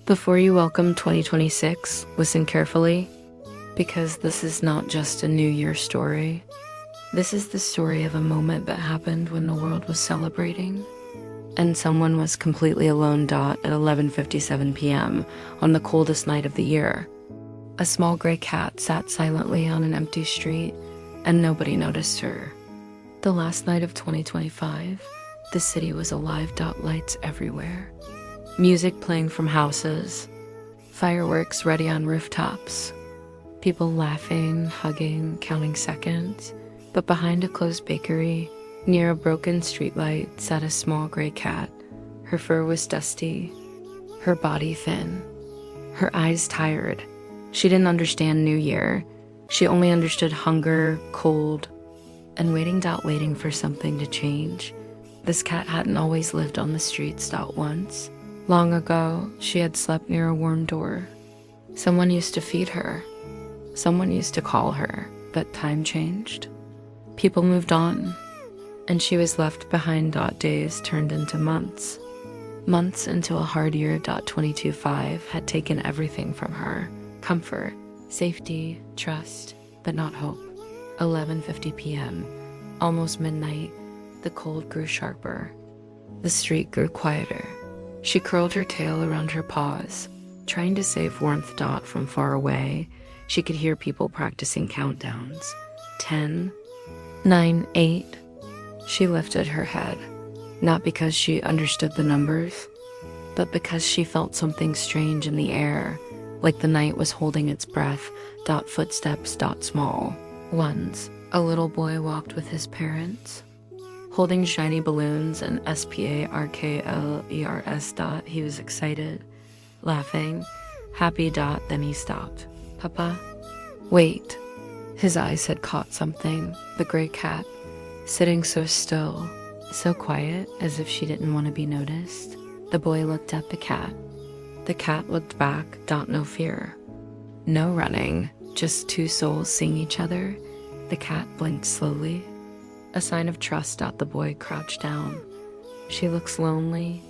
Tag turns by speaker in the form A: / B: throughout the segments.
A: Before you welcome 2026, listen carefully, because this is not just a New Year story. This is the story of a moment that happened when the world was celebrating, and someone was completely alone. At 11:57 p.m. on the coldest night of the year, a small gray cat sat silently on an empty street, and nobody noticed her. The last night of 2025, the city was alive. Lights everywhere. Music playing from houses, fireworks ready on rooftops, people laughing, hugging, counting seconds. But behind a closed bakery, near a broken streetlight, sat a small gray cat. Her fur was dusty, her body thin, her eyes tired. She didn't understand New Year. She only understood hunger, cold, and waiting for something to change. This cat hadn't always lived on the streets. Once, long ago, she had slept near a warm door. Someone used to feed her. Someone used to call her. But time changed. People moved on, and she was left behind. Days turned into months. Months into a hard year. 2025 had taken everything from her. Comfort, safety, trust, but not hope. 11:50 p.m., almost midnight, the cold grew sharper. The street grew quieter. She curled her tail around her paws, trying to save warmth. From far away, she could hear people practicing countdowns. 10, 9, 8. She lifted her head, not because she understood the numbers, but because she felt something strange in the air, like the night was holding its breath. Footsteps. Small ones. A little boy walked with his parents, holding shiny balloons and sparklers. He was excited, laughing, happy. Then he stopped. Papa? Wait. His eyes had caught something. The gray cat, sitting so still, so quiet, as if she didn't want to be noticed. The boy looked at the cat. The cat looked back. No fear. No running. Just two souls seeing each other. The cat blinked slowly. A sign of trust. The boy crouched down. She looks lonely,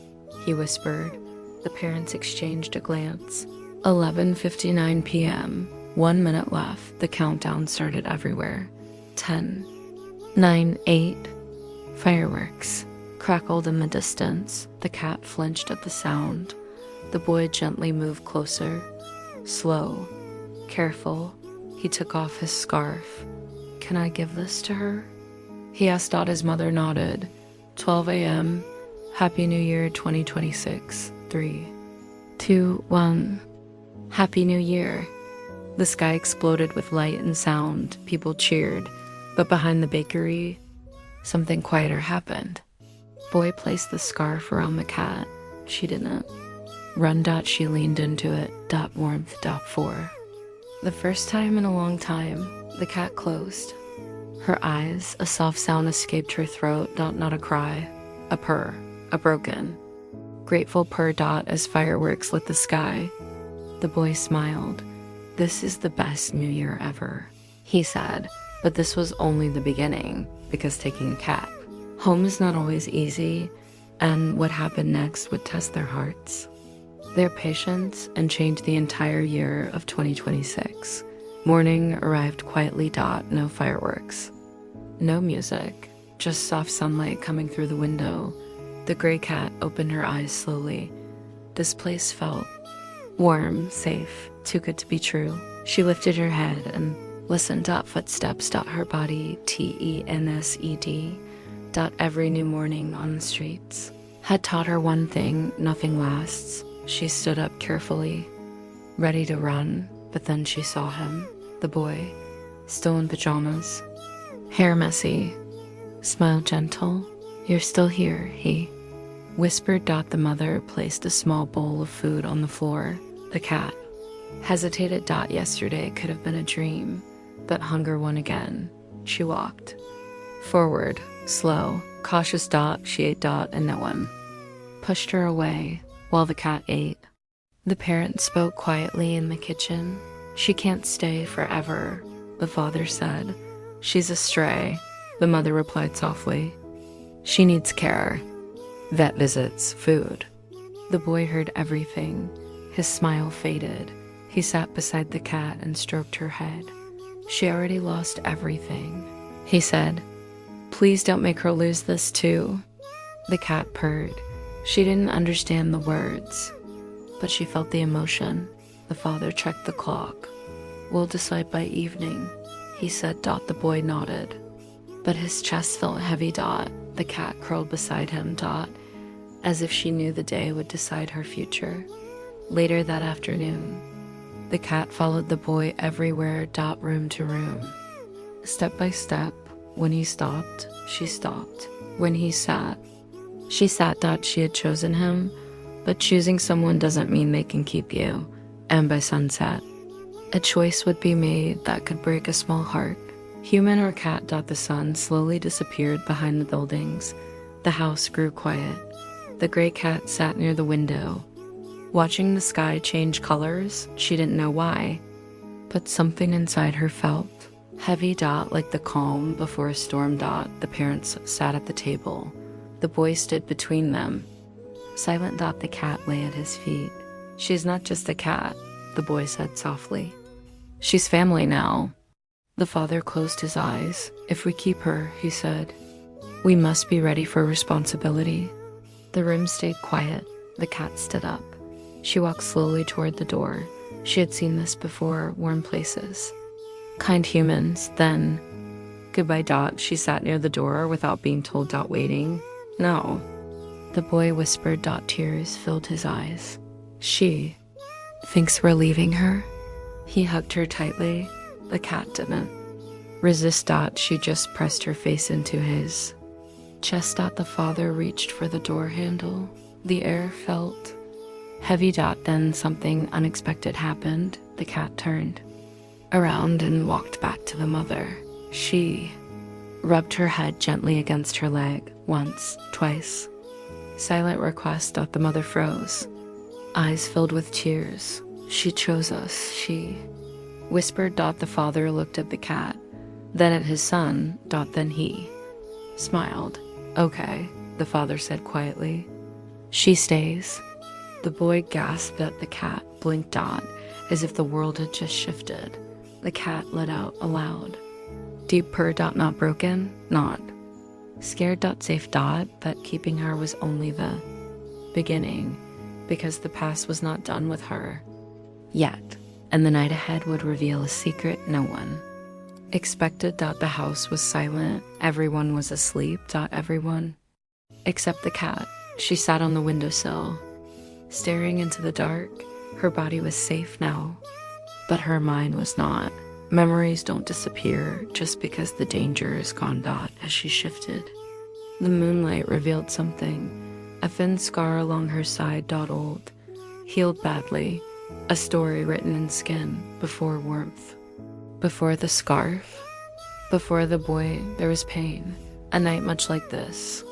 A: he whispered. The parents exchanged a glance. 11:59 p.m., 1 minute left. The countdown started everywhere. 10, 9, 8. Fireworks crackled in the distance. The cat flinched at the sound. The boy gently moved closer. Slow, careful. He took off his scarf. Can I give this to her? He asked. His mother nodded. 12 a.m. Happy New Year 2026. 3, 2, 1. Happy New Year. The sky exploded with light and sound. People cheered. But behind the bakery, something quieter happened. Boy placed the scarf around the cat. She didn't. Run. She leaned into it. Warmth. 4. The first time in a long time, the cat closed her eyes. A soft sound escaped her throat. Not a cry, a purr, a broken, grateful purr. As fireworks lit the sky, the boy smiled. This is the best New Year ever, he said. But this was only the beginning, because taking a cat home is not always easy, and what happened next would test their hearts, their patience, and change the entire year of 2026. Morning arrived quietly. No fireworks, no music, just soft sunlight coming through the window. The gray cat opened her eyes slowly. This place felt warm, safe, too good to be true. She lifted her head and listened. Footsteps. Her body, TENSED. Every new morning on the streets had taught her one thing: nothing lasts. She stood up carefully, ready to run, but then she saw him, the boy, still in pajamas, hair messy, smile gentle. You're still here, he whispered. The mother placed a small bowl of food on the floor. The cat hesitated. Yesterday could have been a dream, but hunger won again. She walked forward, slow, cautious. She ate. And no one pushed her away while the cat ate. The parents spoke quietly in the kitchen. She can't stay forever, the father said. She's a stray, the mother replied softly. She needs care, vet visits, food. The boy heard everything. His smile faded. He sat beside the cat and stroked her head. She already lost everything. He said, "Please don't make her lose this too." The cat purred. She didn't understand the words, but she felt the emotion. The father checked the clock. "We'll decide by evening," he said. The boy nodded. But his chest felt heavy. The cat curled beside him. As if she knew the day would decide her future. Later that afternoon, the cat followed the boy everywhere. Room to room. Step by step. When he stopped, she stopped. When he sat, she sat. She had chosen him, but choosing someone doesn't mean they can keep you. And by sunset, a choice would be made that could break a small heart. Human or cat. The sun slowly disappeared behind the buildings. The house grew quiet. The gray cat sat near the window, watching the sky change colors. She didn't know why, but something inside her felt heavy. Like the calm before a storm. The parents sat at the table. The boy stood between them. Silent. The cat lay at his feet. "She's not just a cat," the boy said softly. "She's family now." The father closed his eyes. "If we keep her," he said, "we must be ready for responsibility." The room stayed quiet. The cat stood up. She walked slowly toward the door. She had seen this before, warm places. Kind humans, then goodbye. She sat near the door without being told. Waiting. "No." The boy whispered. Tears filled his eyes. "She thinks we're leaving her." He hugged her tightly. The cat didn't resist. She just pressed her face into his chest. The father reached for the door handle. The air felt heavy. Then something unexpected happened. The cat turned around and walked back to the mother. She rubbed her head gently against her leg. Once, twice. Silent request. The mother froze, eyes filled with tears. "She chose us," she whispered. The father looked at the cat, then at his son. Then he smiled. "Okay," the father said quietly. "She stays." The boy gasped at the cat, blinked. As if the world had just shifted. The cat let out a loud, deep purr. Not broken, not scared. Safe. That keeping her was only the beginning, because the past was not done with her yet, and the night ahead would reveal a secret no one expected. The house was silent. Everyone was asleep. Everyone except the cat. She sat on the windowsill, staring into the dark. Her body was safe now, but her mind was not. Memories don't disappear just because the danger is gone. As she shifted, the moonlight revealed something. A thin scar along her side. Old, healed badly. A story written in skin. Before warmth, before the scarf, before the boy, there was pain. A night much like this.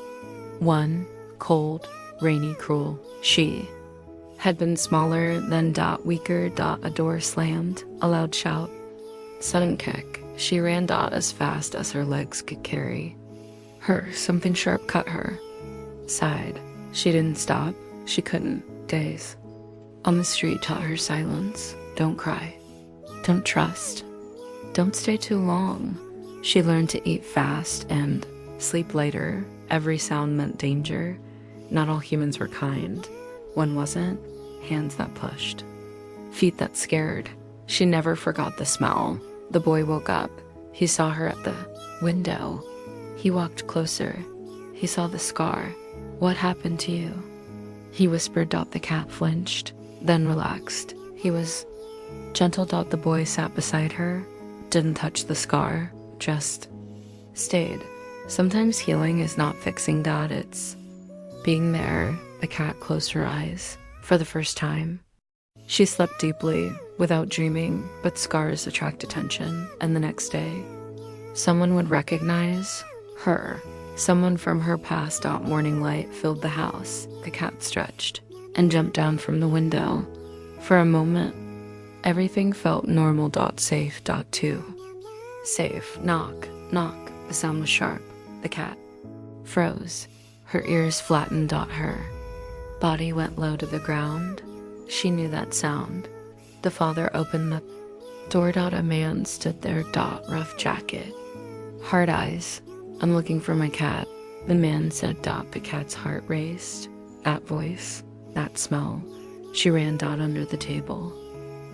A: One, cold, rainy, cruel. She had been smaller than. Weaker. A door slammed. A loud shout. Sudden kick. She ran. As fast as her legs could carry her. Something sharp cut her side. She didn't stop. She couldn't. Days on the street taught her silence. Don't cry. Don't trust. Don't stay too long. She learned to eat fast and sleep later. Every sound meant danger. Not all humans were kind. One wasn't. Hands that pushed. Feet that scared. She never forgot the smell. The boy woke up. He saw her at the window. He walked closer. He saw the scar. "What happened to you?" he whispered. The cat flinched, then relaxed. He was gentle. The boy sat beside her, didn't touch the scar, just stayed. Sometimes healing is not fixing. It's being there. The cat closed her eyes for the first time. She slept deeply, without dreaming, but scars attract attention, and the next day, someone would recognize her. Someone from her past. Morning light filled the house. The cat stretched and jumped down from the window. For a moment, everything felt normal. Safe. Two. Safe. Knock. Knock. The sound was sharp. The cat froze. Her ears flattened. Her body went low to the ground. She knew that sound. The father opened the door. A man stood there. Rough jacket, hard eyes. I'm looking for my cat, the man said. The cat's heart raced. That voice, that smell. She ran. Under the table,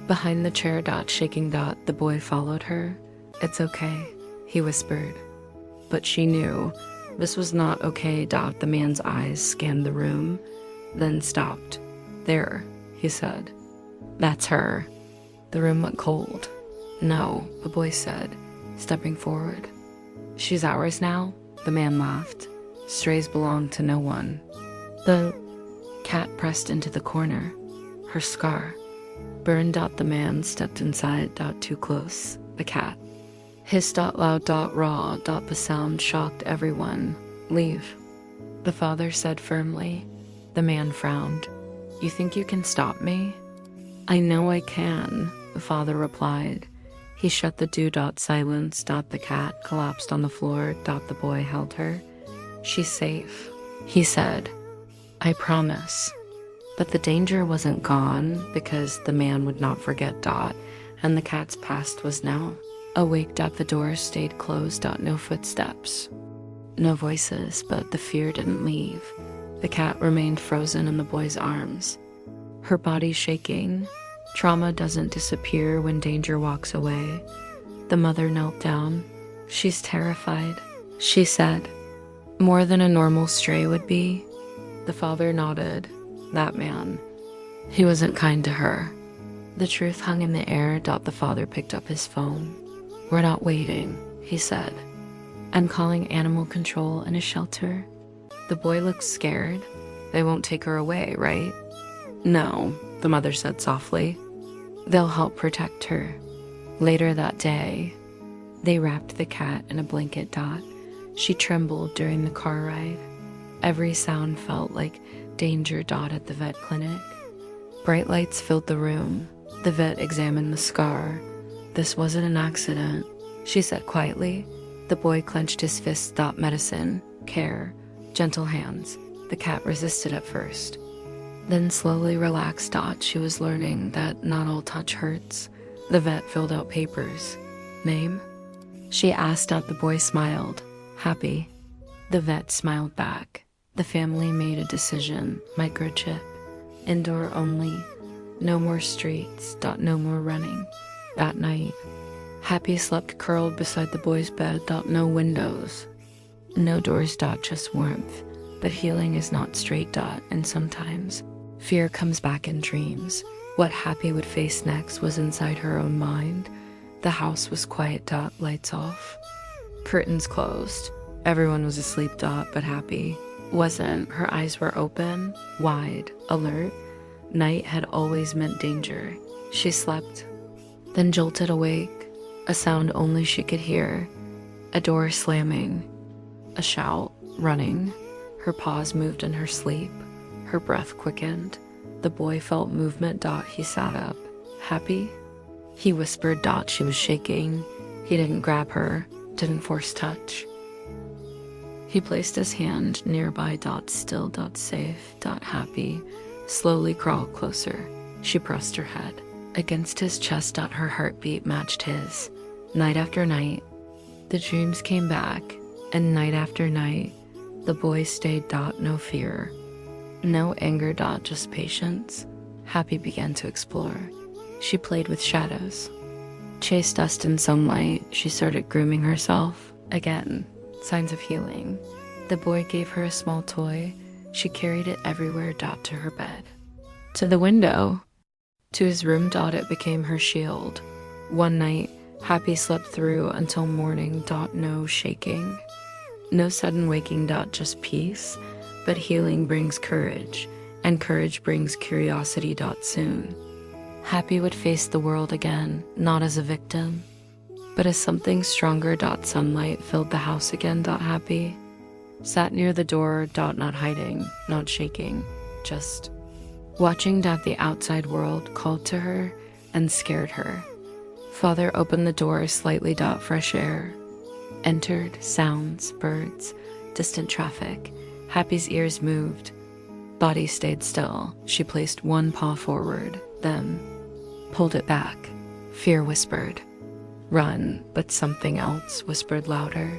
A: behind the chair. Shaking. The boy followed her. It's okay, he whispered. But she knew this was not okay. The man's eyes scanned the room, then stopped. There, he said. That's her. The room went cold. No, the boy said, stepping forward. She's ours now, the man laughed. Strays belong to no one. The cat pressed into the corner. Her scar burned. The man stepped inside. Too close. The cat hissed. Loud. Raw. The sound shocked everyone. Leave, the father said firmly. The man frowned. You think you can stop me? I know I can, the father replied. He shut the door. Silence. The cat collapsed on the floor. The boy held her. She's safe, he said. I promise. But the danger wasn't gone, because the man would not forget. And the cat's past was now awake. The door stayed closed. No footsteps, no voices, but the fear didn't leave. The cat remained frozen in the boy's arms, her body shaking. Trauma doesn't disappear when danger walks away. The mother knelt down. She's terrified, she said. More than a normal stray would be. The father nodded. That man, he wasn't kind to her. The truth hung in the air. The father picked up his phone. We're not waiting, he said. I'm calling animal control and a shelter. The boy looked scared. They won't take her away, right? No, the mother said softly. They'll help protect her. Later that day, they wrapped the cat in a blanket. She trembled during the car ride. Every sound felt like danger. At the vet clinic, bright lights filled the room. The vet examined the scar. This wasn't an accident, she said quietly. The boy clenched his fists. Medicine, care, gentle hands. The cat resisted at first, then slowly relaxed. She was learning that not all touch hurts. The vet filled out papers. Name? She asked. The boy smiled. Happy. The vet smiled back. The family made a decision. Microchip. Indoor only. No more streets. No more running. That night, Happy slept curled beside the boy's bed. No windows. No doors. Just warmth. But healing is not straight. And sometimes fear comes back in dreams. What Happy would face next was inside her own mind. The house was quiet. Lights off. Curtains closed. Everyone was asleep. But Happy wasn't. Her eyes were open, wide, alert. Night had always meant danger. She slept, then jolted awake. A sound only she could hear. A door slamming. A shout, running. Her paws moved in her sleep. Her breath quickened. The boy felt movement. He sat up. Happy? He whispered. She was shaking. He didn't grab her, didn't force touch. He placed his hand nearby. Still. Safe. Happy. Slowly crawled closer. She pressed her head against his chest. Her heartbeat matched his. Night after night, the dreams came back, and night after night, the boy stayed. No fear, no anger. Just patience. Happy began to explore. She played with shadows, chased dust and sunlight. She started grooming herself. Again, signs of healing. The boy gave her a small toy. She carried it everywhere. To her bed, to the window, to his room. It became her shield. One night, Happy slept through until morning. No shaking, no sudden waking. Just peace. But healing brings courage, and courage brings curiosity. Soon, Happy would face the world again, not as a victim, but as something stronger. Sunlight filled the house again. Happy sat near the door. Not hiding, not shaking, just watching. The outside world called to her and scared her. Father opened the door slightly. Fresh air entered. Sounds, birds, distant traffic. Happy's ears moved. Body stayed still. She placed one paw forward, then pulled it back. Fear whispered, "Run," but something else whispered louder.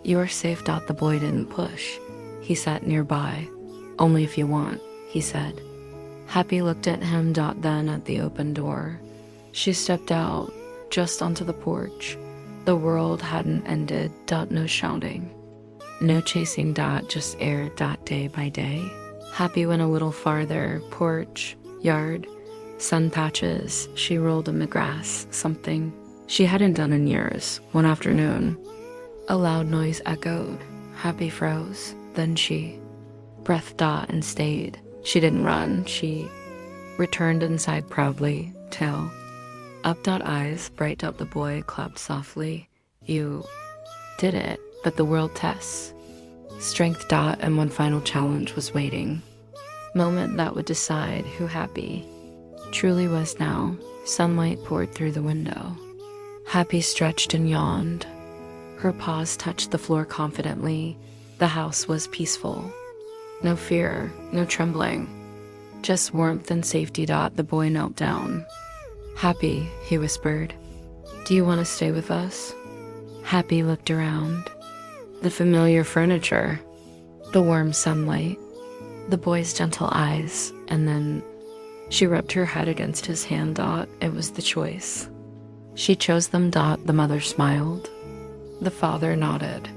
A: "You are safe." The boy didn't push. He sat nearby. "Only if you want," he said. Happy looked at him. Then at the open door. She stepped out, just onto the porch. The world hadn't ended. No shouting. No chasing. Just air. Day by day. Happy went a little farther. Porch, yard, sun patches. She rolled in the grass. Something she hadn't done in years. One afternoon, a loud noise echoed. Happy froze. Then she breathed and stayed. She didn't run. She returned inside proudly, tail up. Eyes bright up. The boy clapped softly. "You did it." But the world tests strength. And one final challenge was waiting. Moment that would decide who Happy truly was now. Sunlight poured through the window. Happy stretched and yawned. Her paws touched the floor confidently. The house was peaceful. No fear, no trembling. Just warmth and safety. The boy knelt down. "Happy," he whispered. "Do you want to stay with us?" Happy looked around. The familiar furniture, the warm sunlight, the boy's gentle eyes, and then she rubbed her head against his hand. It was the choice. She chose them. The mother smiled. The father nodded.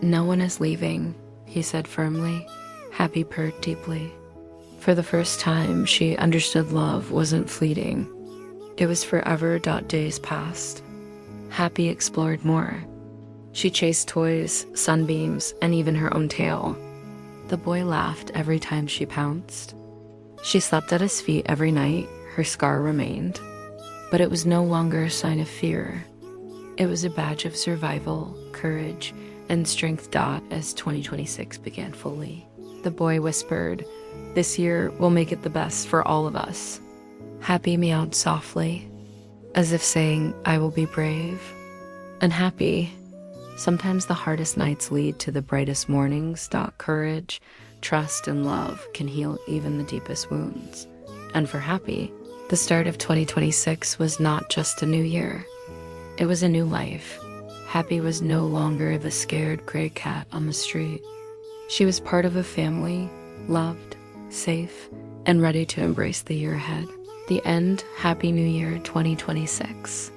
A: "No one is leaving," he said firmly. Happy purred deeply. For the first time, she understood love wasn't fleeting. It was forever. Days passed. Happy explored more. She chased toys, sunbeams, and even her own tail. The boy laughed every time she pounced. She slept at his feet every night. Her scar remained. But it was no longer a sign of fear. It was a badge of survival, courage, and strength. As 2026 began fully, the boy whispered, "This year we'll make it the best for all of us." Happy meowed softly, as if saying, "I will be brave." And Happy, sometimes the hardest nights lead to the brightest mornings. Courage, trust, and love can heal even the deepest wounds. And for Happy, the start of 2026 was not just a new year. It was a new life. Happy was no longer the scared gray cat on the street. She was part of a family, loved, safe, and ready to embrace the year ahead. The end. Happy New Year 2026.